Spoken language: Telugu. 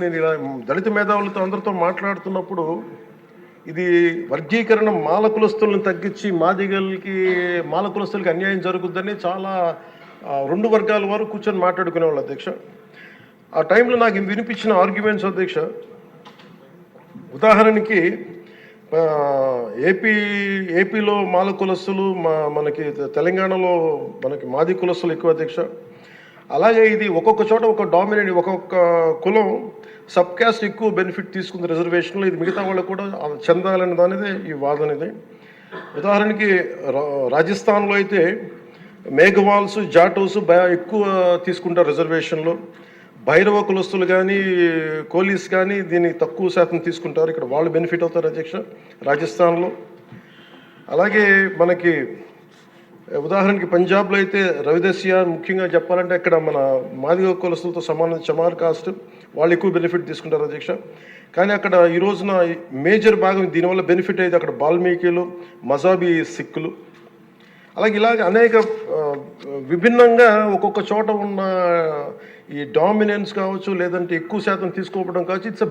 నేను ఇలా దళిత మేధావులతో అందరితో మాట్లాడుతున్నప్పుడు ఇది వర్గీకరణ మాల కులస్తులను తగ్గించి మాల కులస్తులకి అన్యాయం జరుగుద్దని చాలా రెండు వర్గాల వారు కూర్చొని మాట్లాడుకునేవాళ్ళు అధ్యక్ష. ఆ టైంలో నాకు వినిపించిన ఆర్గ్యుమెంట్స్ అధ్యక్ష, ఉదాహరణకి ఏపీలో మాల కులస్తులు, మనకి తెలంగాణలో మనకి మాది కులస్తులు ఎక్కువ అధ్యక్ష. అలాగే ఇది ఒక్కొక్క చోట ఒక డామినేట్, ఒక్కొక్క కులం సబ్ క్యాస్ట్ ఎక్కువ బెనిఫిట్ తీసుకుంది రిజర్వేషన్లో, ఇది మిగతా వాళ్ళకు కూడా చెందాలనే దానిదే ఈ వాదన. ఇది ఉదాహరణకి రాజస్థాన్లో అయితే మేఘవాల్స్, జాటోస్ ఎక్కువ తీసుకుంటారు రిజర్వేషన్లో. భైరవ కులస్తులు కానీ కోలీస్ కానీ దీన్ని తక్కువ శాతం తీసుకుంటారు, ఇక్కడ వాళ్ళు బెనిఫిట్ అవుతారు అధ్యక్ష రాజస్థాన్లో. అలాగే మనకి ఉదాహరణకి పంజాబ్లో అయితే రవిదస్య, ముఖ్యంగా చెప్పాలంటే అక్కడ మన మాదిగ కులస్తులతో సమాన చమార్ కాస్ట్, వాళ్ళు ఎక్కువ బెనిఫిట్ తీసుకుంటారు అధ్యక్ష. కానీ అక్కడ ఈ రోజున మేజర్ భాగం దీనివల్ల బెనిఫిట్ అయితే అక్కడ బాల్మీకిలు, మజాబీ సిక్కులు, ఇలాగ అనేక విభిన్నంగా ఒక్కొక్క చోట ఉన్న ఈ డామినెన్స్ కావచ్చు, లేదంటే ఎక్కువ శాతం తీసుకోవడం కావచ్చు. ఇట్స్